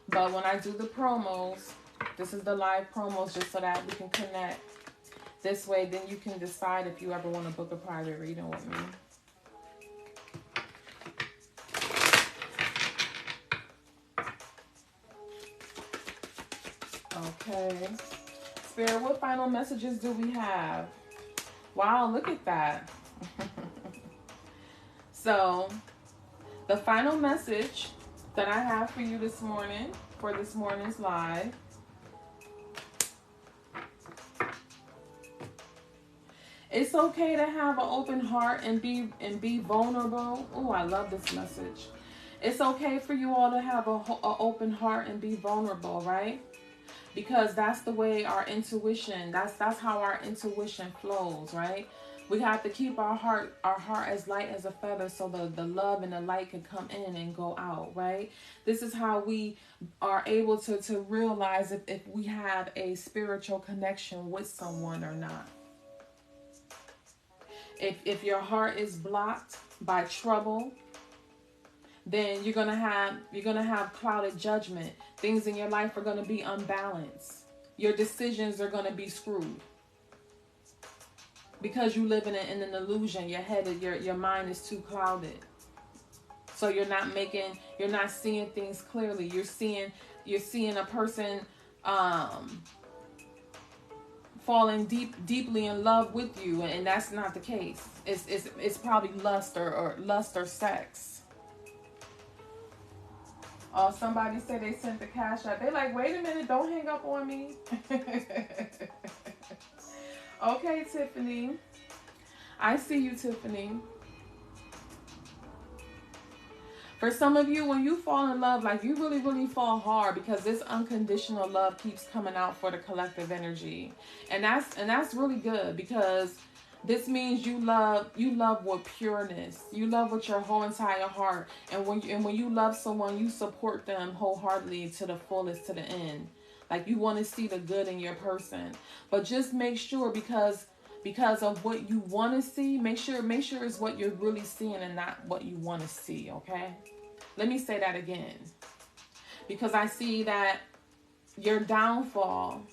But when I do the promos, this is the live promos just so that we can connect. This way, then you can decide if you ever want to book a private reading with me. Okay. Spirit, what final messages do we have? Wow, look at that. So, the final message that I have for you this morning, for this morning's live, it's okay to have an open heart and be vulnerable. Oh, I love this message. It's okay for you all to have a open heart and be vulnerable, right? Because that's the way our intuition, that's how our intuition flows, right? We have to keep our heart as light as a feather so the love and the light can come in and go out, right? This is how we are able to realize if we have a spiritual connection with someone or not. If your heart is blocked by trouble, then you're gonna have clouded judgment. Things in your life are gonna be unbalanced. Your decisions are gonna be screwed because you live in an illusion. Your mind is too clouded, so you're not seeing things clearly. You're seeing a person falling deeply in love with you, and that's not the case. It's probably lust or sex. Oh, somebody said they sent the cash out. They're like, wait a minute, don't hang up on me. Okay, Tiffany. I see you, Tiffany. For some of you, when you fall in love, like you really, really fall hard because this unconditional love keeps coming out for the collective energy. And that's really good because this means you love with pureness. You love with your whole entire heart. And when you love someone, you support them wholeheartedly to the fullest, to the end. Like you want to see the good in your person. But just make sure because of what you want to see, make sure it's what you're really seeing and not what you want to see, okay? Let me say that again. Because I see that your downfall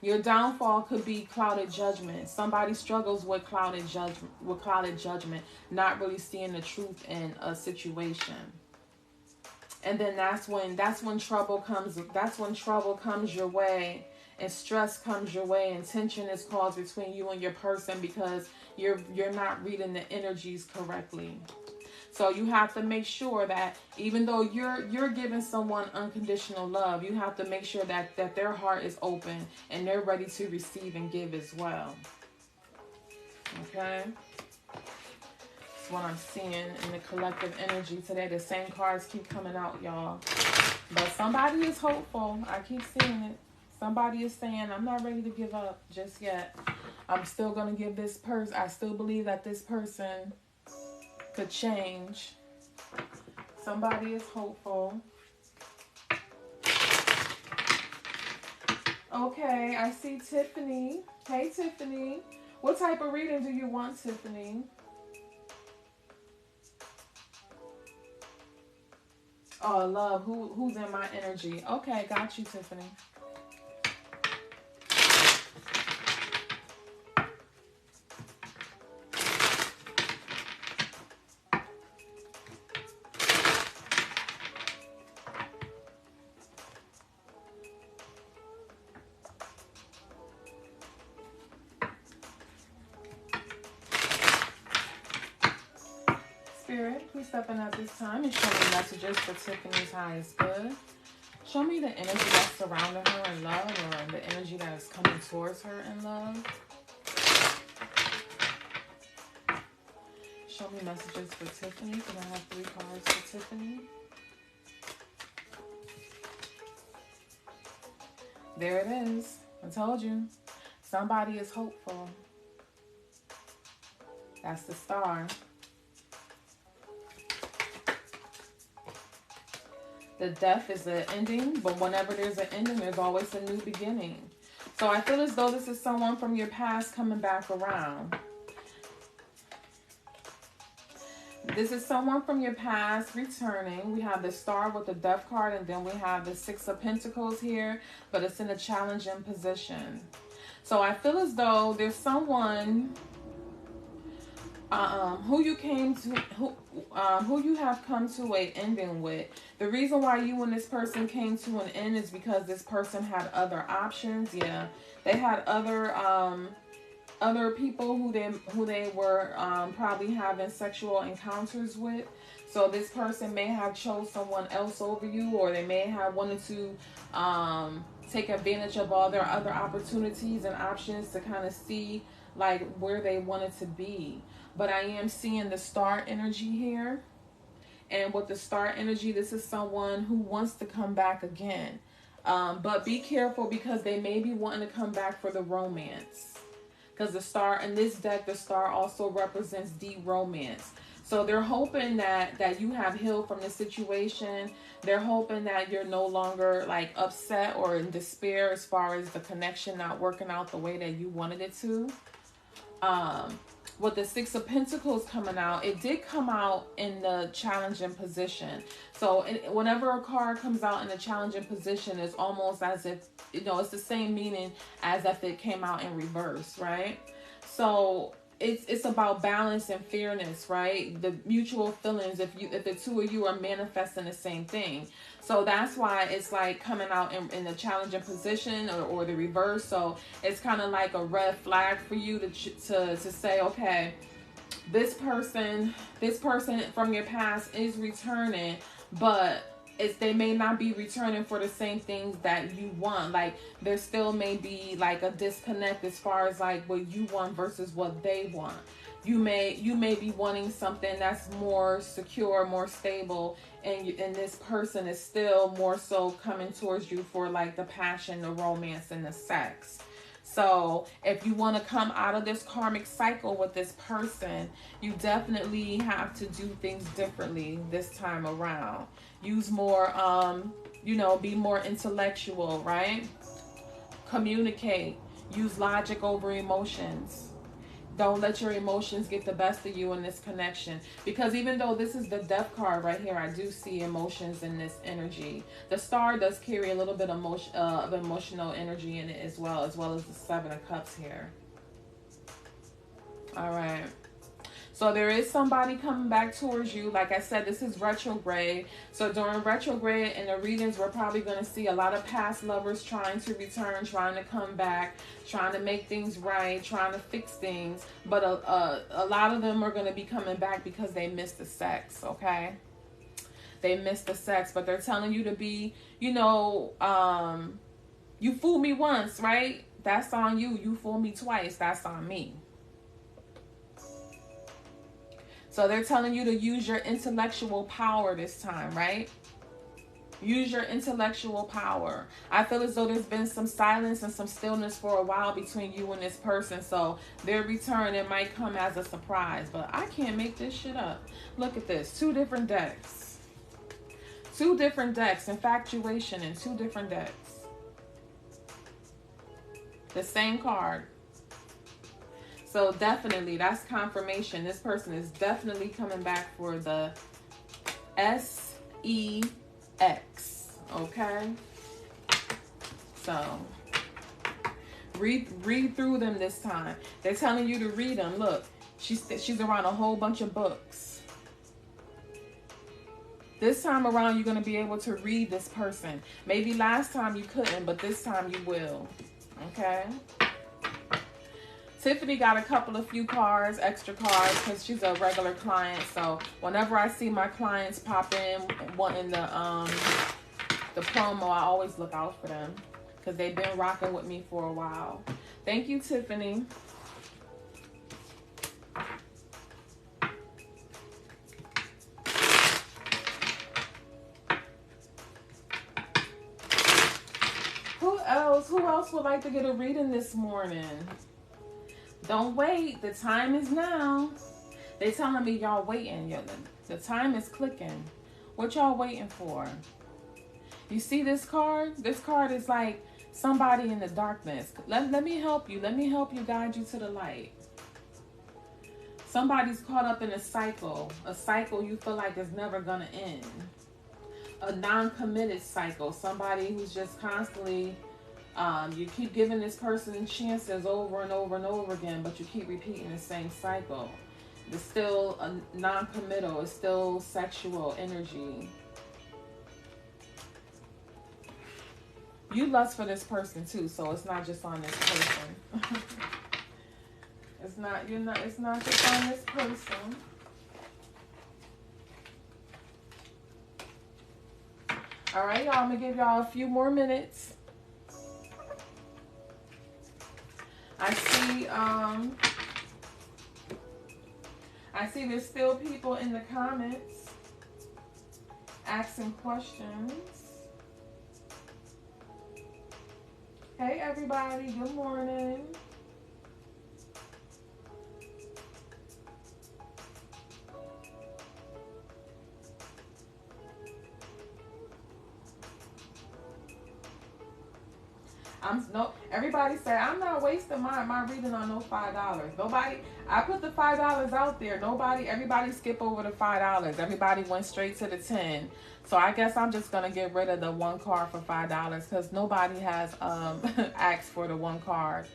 could be clouded judgment. Somebody struggles with clouded judgment, not really seeing the truth in a situation. And then that's when trouble comes. That's when trouble comes your way, and stress comes your way, and tension is caused between you and your person because you're not reading the energies correctly. So you have to make sure that even though you're giving someone unconditional love, you have to make sure that their heart is open and they're ready to receive and give as well. Okay? That's what I'm seeing in the collective energy today. The same cards keep coming out, y'all. But somebody is hopeful. I keep seeing it. Somebody is saying, I'm not ready to give up just yet. I'm still going to give this person. I still believe that this person could change. Somebody is hopeful. Okay, I see Tiffany. Hey, Tiffany. What type of reading do you want, Tiffany? Oh, love. Who's in my energy? Okay, got you, Tiffany. Spirit, please step in at this time and show me messages for Tiffany's highest good. Show me the energy that's surrounding her in love, or the energy that is coming towards her in love. Show me messages for Tiffany, because I have 3 cards for Tiffany. There it is. I told you. Somebody is hopeful. That's the star. The death is the ending, but whenever there's an ending, there's always a new beginning. So I feel as though this is someone from your past coming back around. This is someone from your past returning. We have the star with the death card, and then we have the 6 of Pentacles here, but it's in a challenging position. So I feel as though there's someone who you came to, who you have come to a ending with. The reason why you and this person came to an end is because this person had other options. Yeah, they had other people who they were probably having sexual encounters with. So this person may have chose someone else over you, or they may have wanted to take advantage of all their other opportunities and options to kind of see like where they wanted to be. But I am seeing the star energy here. And with the star energy, this is someone who wants to come back again. But be careful, because they may be wanting to come back for the romance. Because the star in this deck, the star also represents the romance. So they're hoping that you have healed from the situation. They're hoping that you're no longer like upset or in despair as far as the connection not working out the way that you wanted it to. With the Six of Pentacles coming out, it did come out in the challenging position. So whenever a card comes out in a challenging position, it's almost as if, you know, it's the same meaning as if it came out in reverse, right? So it's about balance and fairness, right? The mutual feelings, if the two of you are manifesting the same thing. So that's why it's like coming out in a challenging position or the reverse. So it's kind of like a red flag for you to say, okay, this person from your past is returning, but they may not be returning for the same things that you want. Like there still may be like a disconnect as far as like what you want versus what they want. You may be wanting something that's more secure, more stable, and this person is still more so coming towards you for like the passion, the romance, and the sex. So if you want to come out of this karmic cycle with this person, you definitely have to do things differently this time around. Use more, be more intellectual, right? Communicate. Use logic over emotions. Don't let your emotions get the best of you in this connection. Because even though this is the Death card right here, I do see emotions in this energy. The Star does carry a little bit of emotional energy in it as well as the Seven of Cups here. All right. So there is somebody coming back towards you. Like I said, this is retrograde. So during retrograde in the readings, we're probably going to see a lot of past lovers trying to return, trying to come back, trying to make things right, trying to fix things. But a lot of them are going to be coming back because they missed the sex, okay? They missed the sex, but they're telling you to be, you fooled me once, right? That's on you. You fooled me twice. That's on me. So they're telling you to use your intellectual power this time, right? Use your intellectual power. I feel as though there's been some silence and some stillness for a while between you and this person. So their return, it might come as a surprise. But I can't make this shit up. Look at this. 2 different decks. 2 different decks. Infatuation in 2 different decks. The same card. So definitely, that's confirmation. This person is definitely coming back for the SEX. Okay? So, read through them this time. They're telling you to read them. Look, she's around a whole bunch of books. This time around, you're going to be able to read this person. Maybe last time you couldn't, but this time you will. Okay? Tiffany got a few cards, extra cards, because she's a regular client. So whenever I see my clients pop in wanting the promo, I always look out for them because they've been rocking with me for a while. Thank you, Tiffany. Who else would like to get a reading this morning? Don't wait. The time is now. They telling me y'all waiting. The time is clicking. What y'all waiting for? You see this card? This card is like somebody in the darkness. Let me help you. Let me help you guide you to the light. Somebody's caught up in a cycle. A cycle you feel like is never going to end. A non-committed cycle. Somebody who's just constantly... you keep giving this person chances over and over and over again, but you keep repeating the same cycle. It's still a non-committal. It's still sexual energy. You lust for this person too, so it's not just on this person. It's not just on this person. All right, y'all, I'm gonna give y'all a few more minutes. I see there's still people in the comments asking questions. Hey everybody, good morning. Everybody say I'm not wasting my reading on no $5. Nobody, I put the $5 out there. Everybody skip over the $5. Everybody went straight to the 10. So I guess I'm just gonna get rid of the one card for $5 because nobody has asked for the one card.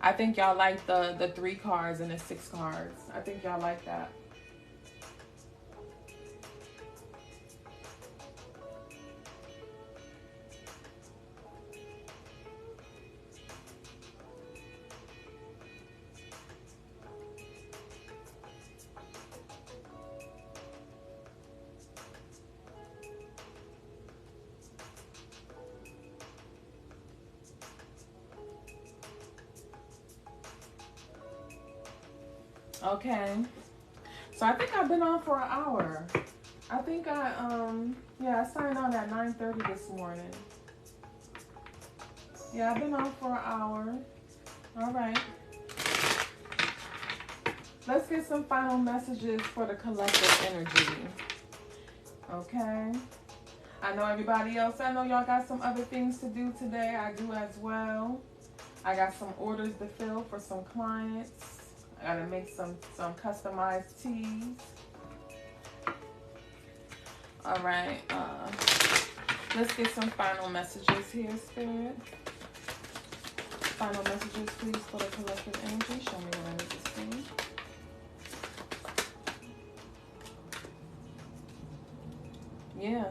I think y'all like the 3 cards and the 6 cards. I think y'all like that. Okay, so I think I've been on for an hour. I think I signed on at 9:30 this morning. Yeah, I've been on for an hour. All right. Let's get some final messages for the collective energy. Okay. I know everybody else. I know y'all got some other things to do today. I do as well. I got some orders to fill for some clients. I gotta make some customized teas. All right. Let's get some final messages here, Spirit. Final messages, please, for the collective energy. Show me what I need to see. Yeah.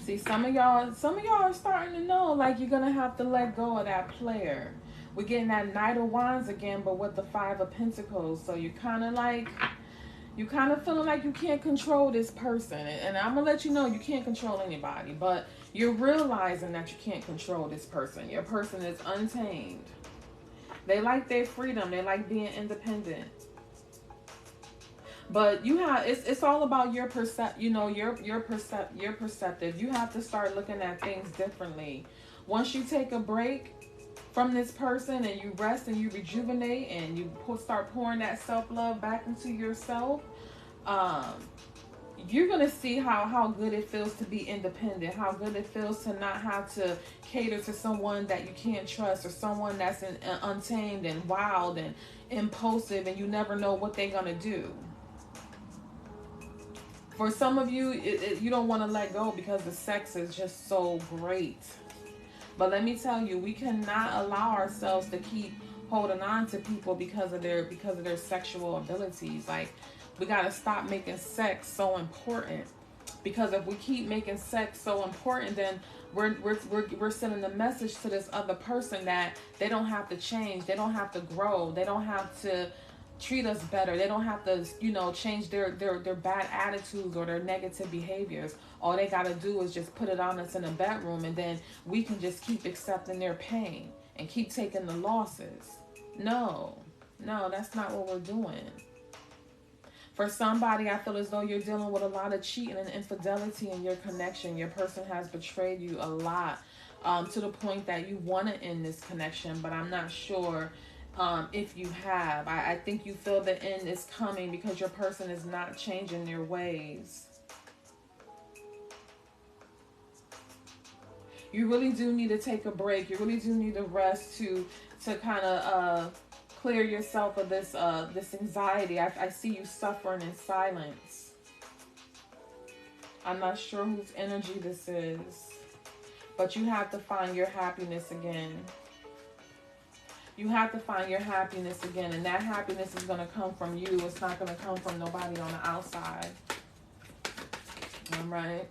See, some of y'all are starting to know, like, you're gonna have to let go of that player. We're getting that Knight of Wands again, but with the 5 of Pentacles. So you're kind of feeling like you can't control this person. And I'm going to let you know you can't control anybody. But you're realizing that you can't control this person. Your person is untamed. They like their freedom. They like being independent. But it's all about your perceptive. You're perceptive. You have to start looking at things differently. Once you take a break from this person and you rest and you rejuvenate and you start pouring that self-love back into yourself, you're going to see how good it feels to be independent, how good it feels to not have to cater to someone that you can't trust or someone that's untamed and wild and impulsive and you never know what they're going to do. For some of you, you don't want to let go because the sex is just so great. But let me tell you, we cannot allow ourselves to keep holding on to people because of their sexual abilities. Like, we got to stop making sex so important. Because if we keep making sex so important, then we're sending a message to this other person that they don't have to change, they don't have to grow, they don't have to treat us better, they don't have to, change their bad attitudes or their negative behaviors. All they got to do is just put it on us in a bedroom, and then we can just keep accepting their pain and keep taking the losses. No, that's not what we're doing. For somebody, I feel as though you're dealing with a lot of cheating and infidelity in your connection. Your person has betrayed you a lot, to the point that you want to end this connection, but I'm not sure if you have. I think you feel the end is coming because your person is not changing their ways. You really do need to take a break. You really do need to rest to kind of clear yourself of this anxiety. I see you suffering in silence. I'm not sure whose energy this is, but you have to find your happiness again. You have to find your happiness again. And that happiness is going to come from you. It's not going to come from nobody on the outside. All right.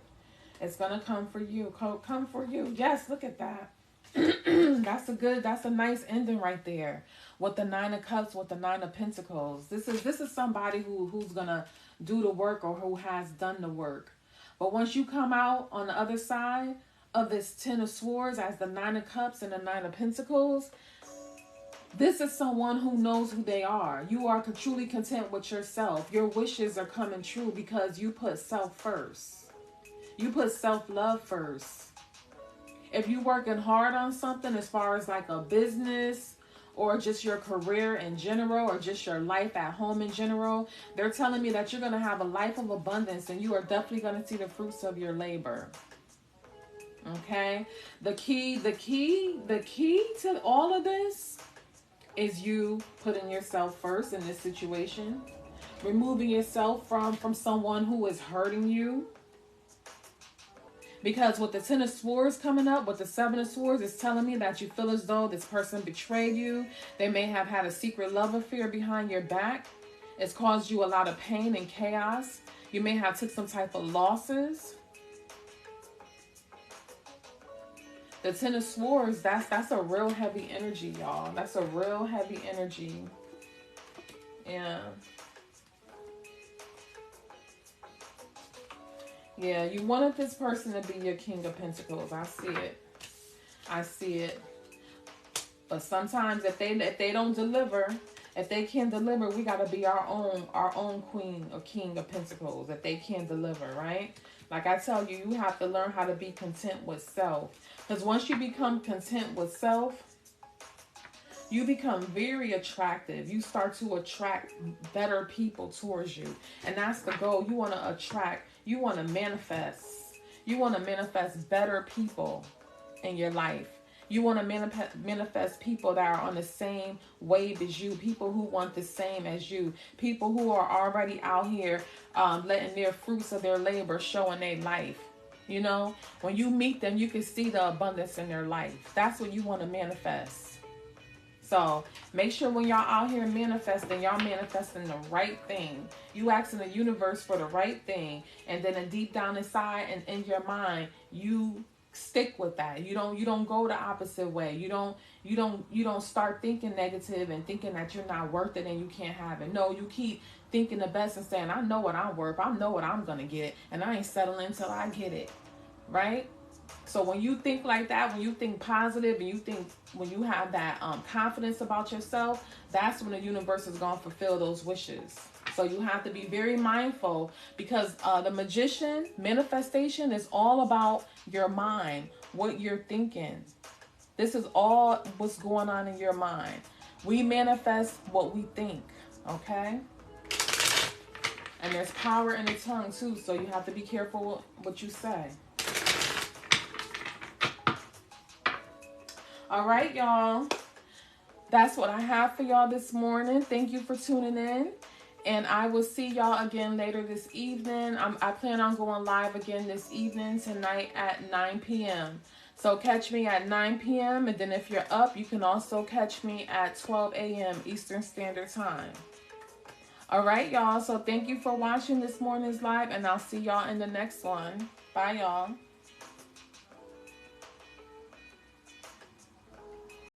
It's going to come for you. Come for you. Yes, look at that. That's a nice ending right there. With the 9 of Cups, with the 9 of Pentacles. This is somebody who's going to do the work or who has done the work. But once you come out on the other side of this 10 of Swords as the 9 of Cups and the 9 of Pentacles, this is someone who knows who they are. You are truly content with yourself. Your wishes are coming true because you put self first. You put self-love first. If you're working hard on something as far as like a business or just your career in general or just your life at home in general, they're telling me that you're going to have a life of abundance and you are definitely going to see the fruits of your labor. Okay? The key to all of this is you putting yourself first in this situation, removing yourself from someone who is hurting you. Because with the 10 of Swords coming up, with the 7 of Swords, it's telling me that you feel as though this person betrayed you. They may have had a secret love affair behind your back. It's caused you a lot of pain and chaos. You may have took some type of losses. The 10 of Swords, that's a real heavy energy, y'all. That's a real heavy energy. Yeah. Yeah, you wanted this person to be your King of Pentacles. I see it. I see it. But sometimes if they don't deliver, if they can't deliver, we gotta be our own Queen or King of Pentacles. If they can't deliver, right? Like I tell you, you have to learn how to be content with self. Because once you become content with self, you become very attractive. You start to attract better people towards you. And that's the goal. You want to attract, you want to manifest. You want to manifest better people in your life. You want to manifest people that are on the same wave as you. People who want the same as you. People who are already out here letting their fruits of their labor show in their life. You know, when you meet them, you can see the abundance in their life. That's what you want to manifest. So make sure when y'all out here manifesting, y'all manifesting the right thing. You asking the universe for the right thing. And then deep down inside and in your mind, you stick with that. You don't go the opposite way. You don't start thinking negative and thinking that you're not worth it and you can't have it. No, you keep thinking the best and saying, I know what I'm worth. I know what I'm going to get. And I ain't settling until I get it. Right? So when you think like that, when you think positive and you think when you have that confidence about yourself, that's when the universe is going to fulfill those wishes. So you have to be very mindful because the magician manifestation is all about your mind, what you're thinking. This is all what's going on in your mind. We manifest what we think, okay? And there's power in the tongue too, so you have to be careful what you say. All right, y'all. That's what I have for y'all this morning. Thank you for tuning in. And I will see y'all again later this evening. I plan on going live again this evening tonight at 9 p.m. So catch me at 9 p.m. And then if you're up, you can also catch me at 12 a.m. Eastern Standard Time. All right, y'all. So thank you for watching this morning's live. And I'll see y'all in the next one. Bye, y'all.